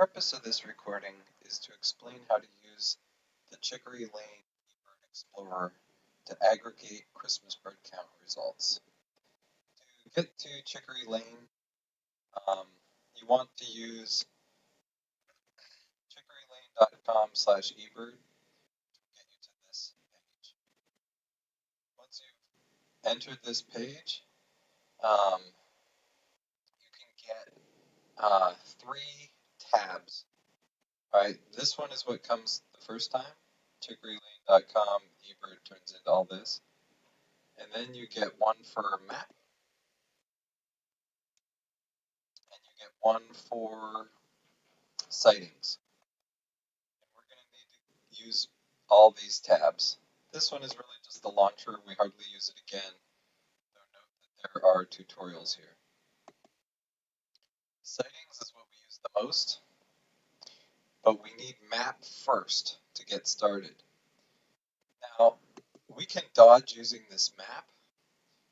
purpose of this recording is to explain how to use the Chicory Lane eBird Explorer to aggregate Christmas bird count results. To get to Chicory Lane, you want to use chickorylane.com/ebird to get you to this page. Once you've entered this page, you can get 3 tabs. Right, this one is what comes the first time. Chickorylane.com, eBird turns into all this. And then you get one for map, and you get one for sightings. And we're going to need to use all these tabs. This one is really just the launcher. We hardly use it again. So note that there are tutorials here. Sightings is what we use the most, but we need map first to get started. Now, we can dodge using this map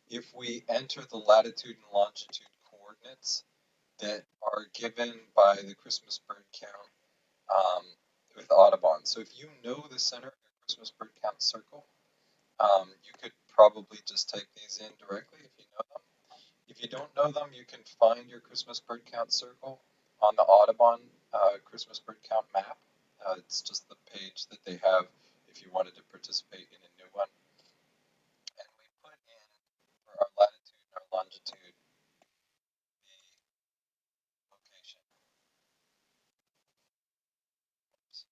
if we enter the latitude and longitude coordinates that are given by the Christmas bird count with Audubon. So if you know the center of your Christmas bird count circle, you could probably just type these in directly if you know them. If you don't know them, you can find your Christmas bird count circle on the Audubon Christmas bird count map. It's just the page that they have if you wanted to participate in a new one. And we put in for our latitude and our longitude the location. Oops.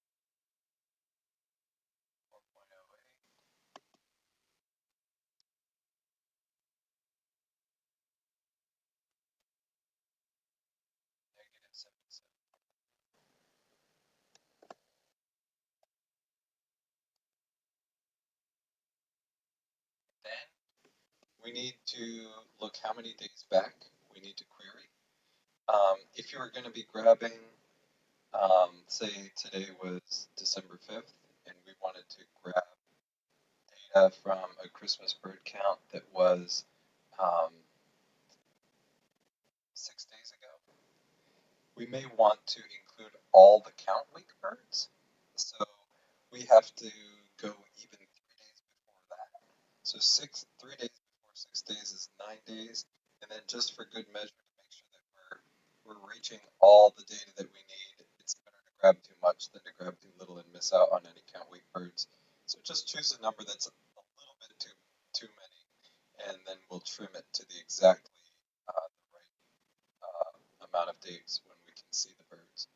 4.08. -77. Then we need to look how many days back we need to query. If you were going to be grabbing, say today was December 5th, and we wanted to grab data from a Christmas bird count that was 6 days ago, we may want to include all the count week birds. So we have to go even 3 days before that. So 3 days before 6 days is 9 days, and then just for good measure to make sure that we're reaching all the data that we need, it's better to grab too much than to grab too little and miss out on any count week birds. So just choose a number that's a little bit too many, and then we'll trim it to the exactly the right amount of days when we can see the birds.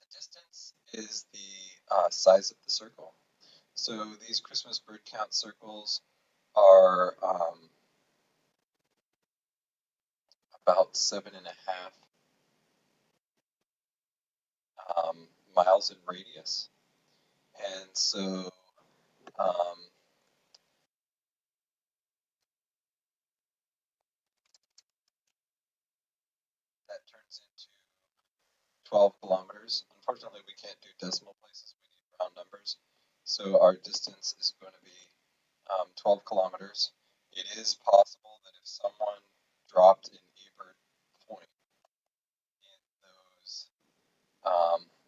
The distance is the size of the circle. So these Christmas bird count circles are about 7.5 miles in radius. And so that turns into 12 kilometers. Unfortunately, we can't do decimal places. We need round numbers. So our distance is going to be 12 kilometers. It is possible that if someone dropped an eBird point in those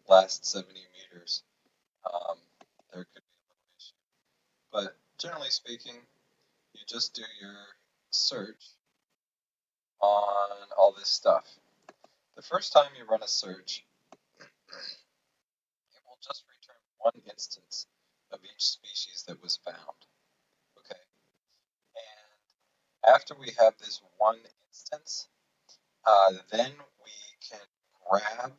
last 70 meters, there could be a little issue. But generally speaking, you just do your search on all this stuff. The first time you run a search, it will just return one instance of each species that was found. Okay, and after we have this one instance, then we can grab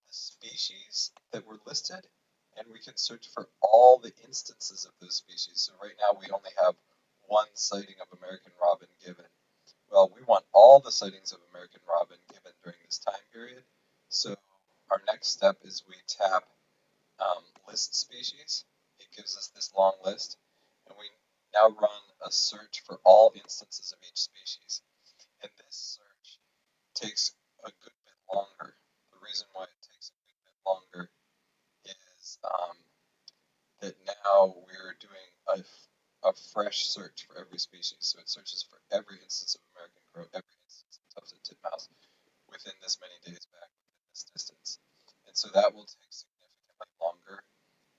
the species that were listed, and we can search for all the instances of those species. So right now we only have one sighting of American robin given. Well, we want all the sightings of American robin given during this time period. So our next step is we tap list species. It gives us this long list, and we now run a search for all instances of each species. And this search takes a good bit longer. The reason why it takes a good bit longer is that now we're doing a fresh search for every species. So it searches for every instance of American crow, every instance of tufted titmouse, within this many days back within this distance. And so that will take significantly longer,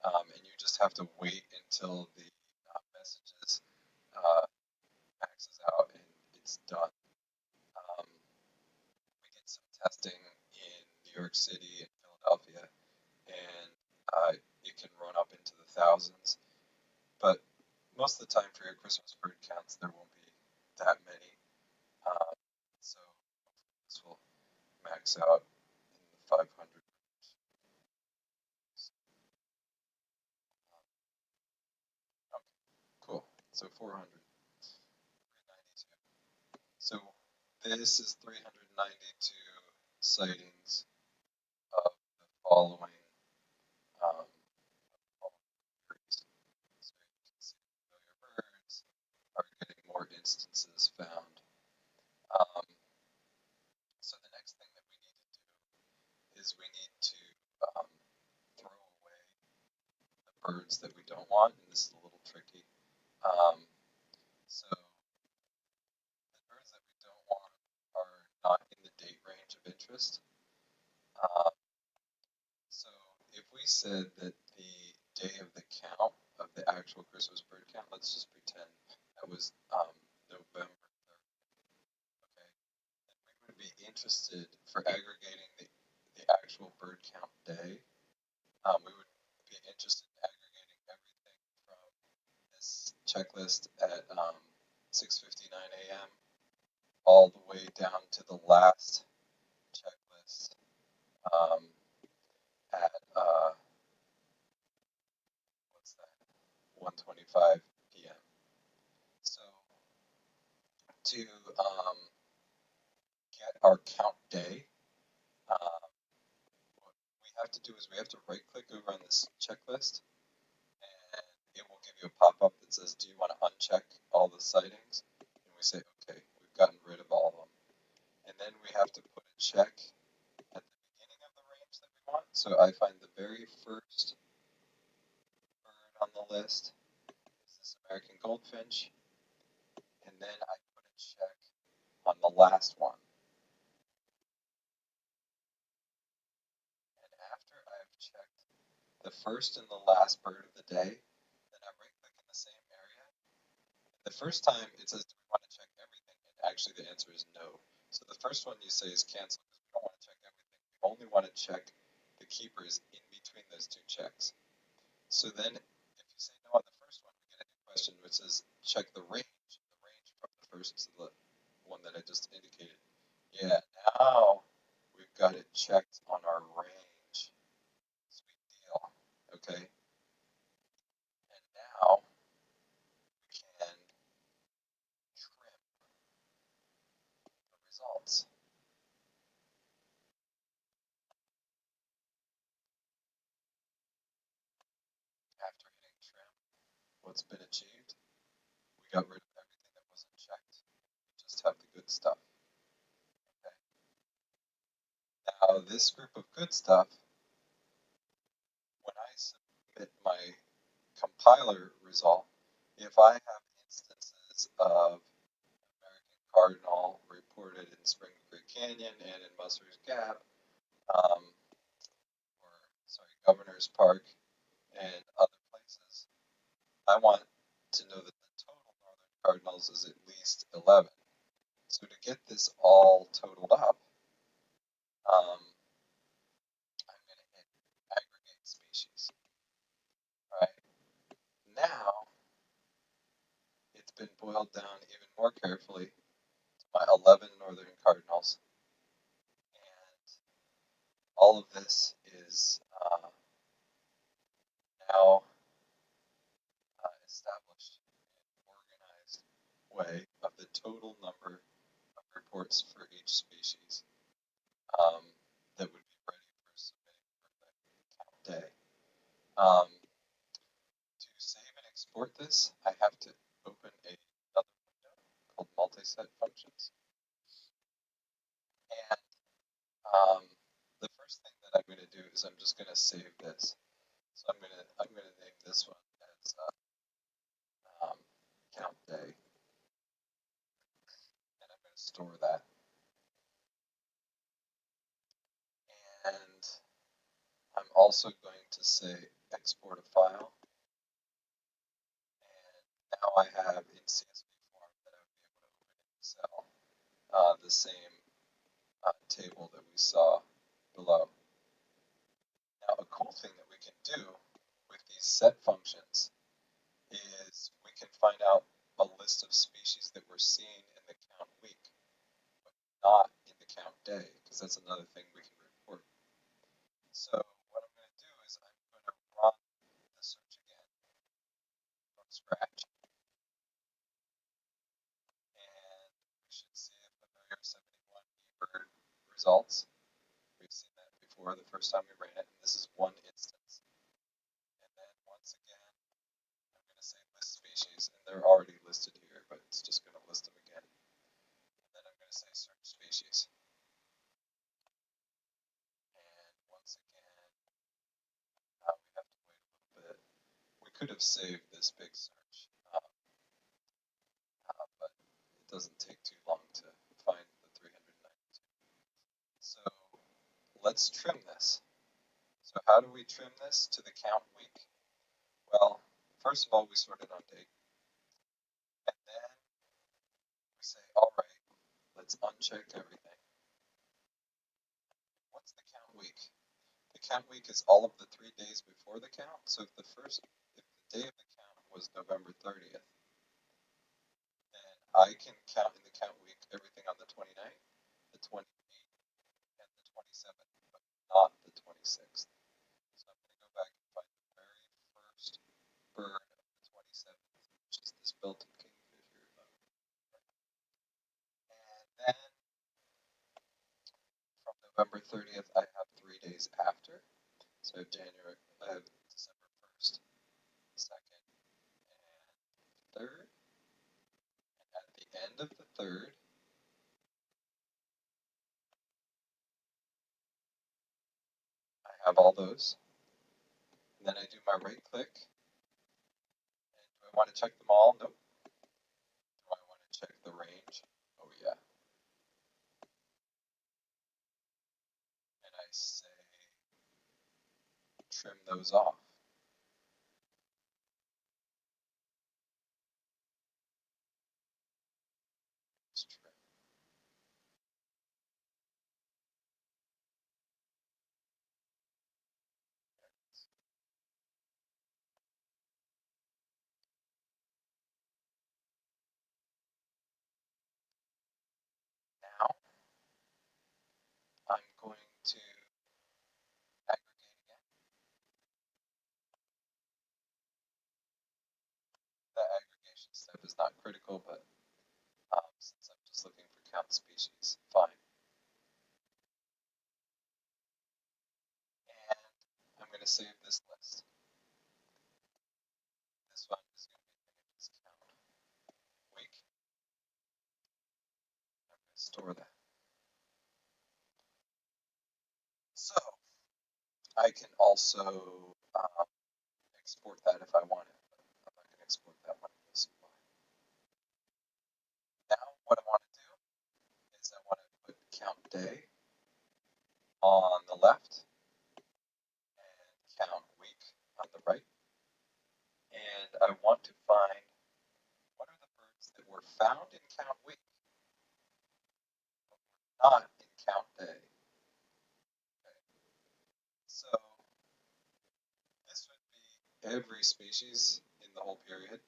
and you just have to wait until the messages maxes out and it's done. We did some testing in New York City and Philadelphia, and it can run up into the thousands. But most of the time for your Christmas bird counts, there won't be that many. So this will max out in the 500. Okay, cool. So 400, 392. So this is 392 sightings of the following birds. So you can see familiar birds are getting more instances found. Um, so the next thing that we need to do is we need to throw away the birds that we don't want, and this is a little tricky. So the birds that we don't want are not in the date range of interest. Uh, so if we said that the day of the count of the actual Christmas bird count, let's just pretend that was November 3rd, okay, then we would be interested for aggregating the actual bird count day. We would be interested in aggregating everything from this checklist at 6:59 a.m. all the way down to the last checklist at what's that? 1:25 p.m. So to get our count day, what we have to do is we have to right click over on this checklist, and it will give you a pop-up that says, do you want to uncheck all the sightings? And we say, okay, we've gotten rid of all of them. And then we have to put a check at the beginning of the range that we want. So I find the very first bird on the list is this American goldfinch, and then I put a check on the last one. And after I've checked the first and the last bird of the day, then I right click in the same area. The first time it says, do we want to check everything? And actually the answer is no. So the first one you say is cancel because we don't want to check everything. We only want to check the keepers in between those two checks. So then if you say no on the first one, we get a new question which says check the range from the first to the one that I just indicated. Yeah, now we've got it checked on our range. Sweet deal. Okay. And now we can trim the results. After hitting trim, what's been achieved? We got rid of everything that wasn't checked. We just have the good stuff. Okay. Now this group of good stuff, when I submit my compiler result, if I have instances of American cardinal reported in Spring Creek Canyon and in Musser's Gap, or sorry, Governor's Park and other places, I want to know that the total northern cardinals is at least 11. So to get this all totaled up, I'm going to hit aggregate species. All right. Now it's been boiled down even more carefully to my 11 northern cardinals, and all of this is now established in an organized way of the total number of reports for each species that would be ready for submitting for the count day. To save and export this, I have to open another window called multi-set functions. And the first thing that I'm going to do is I'm just going to save this. So I'm going to name this one as count day, and I'm going to store that. also going to say export a file, and now I have in CSV form that I would be able to open in Excel the same table that we saw below. Now, a cool thing that we can do with these set functions is we can find out a list of species that we're seeing in the count week, but not in the count day, because that's another thing we can report. So what I'm going to do is I'm going to run the search again from scratch, and we should see a familiar 71 eBird results. We've seen that before the first time we ran it, and this is one instance. And then once again, I'm going to say list species, and they're already listed here, but it's just going to list them again. And then I'm going to say search species. And once again, we have to wait a little bit. We could have saved this big search, but it doesn't take too long to find the 392. So let's trim this. So how do we trim this to the count week? Well, first of all, we sort it on date. And then we say, all right, let's uncheck everything. What's the count week? The count week is all of the 3 days before the count. So if the day of the count was November 30th, then I can count in the count week everything on the 29th, the 28th, and the 27th, but not the 26th. So I'm going to go back and find the very first bird of the 27th, which is this Belton kingfisher. And then from November 30th, I have 3 days after. So I have December 1st, 2nd, and 3rd. And at the end of the 3rd, I have all those. And then I do my right click. And do I want to check them all? Nope. Do I want to check the range? Oh yeah. And I say trim those off. Just trim. Now I'm going to aggregate again. The aggregation step is not critical, but since I'm just looking for count species, fine. And I'm going to save this list. This one is going to be images count week. I'm going to store that. So I can also export that if I want it. I'm not going to export that one. You'll see why. Now what I want to do is I want to put count day on the left and count week on the right. And I want to find what are the birds that were found in count week, but were not in count day. Okay. So this would be every species in the whole period.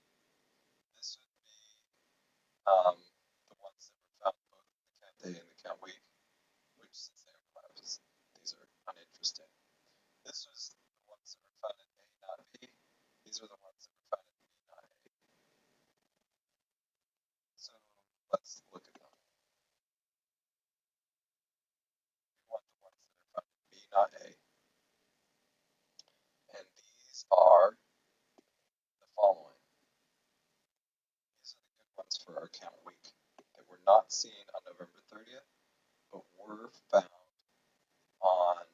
This would be the ones that were found both in the count day and the count week, which since they overlap, these are uninteresting. This was the ones that were found in A, not B. These are the ones that were found in B, not A. So let's look at them. We want the ones that are found in B, not A. And these are the following. These are the good ones for our count week that were not seen on November 30th, but were found on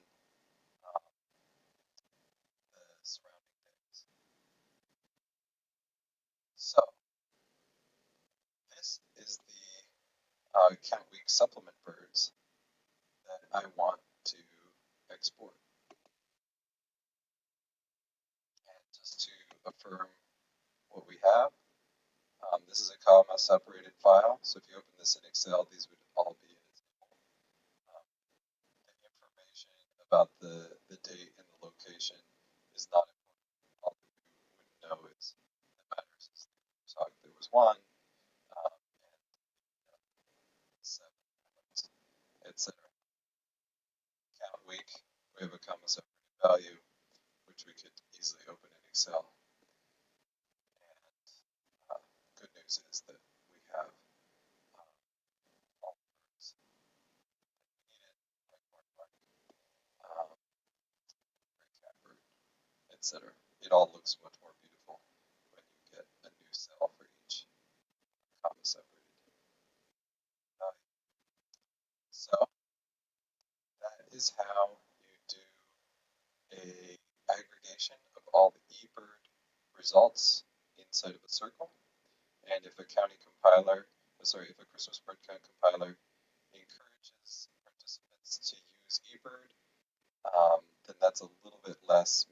the surrounding days. So this is the count week supplement birds that I want to export. affirm what we have. This is a comma separated file, so if you open this in Excel, these would all be in a table. The information about the date and the location is not important. All that we would know is that matters is there was one, and 7, etc. Count week, we have a comma separated value, which we could easily open in Excel. And good news is that we have all the words that we needed, like mark, break, etc. It all looks much more beautiful when you get a new cell for each comma separated value. So that is how you do a aggregation of all the eBird results inside of a circle. And if a if a Christmas bird count compiler encourages participants to use eBird, then that's a little bit less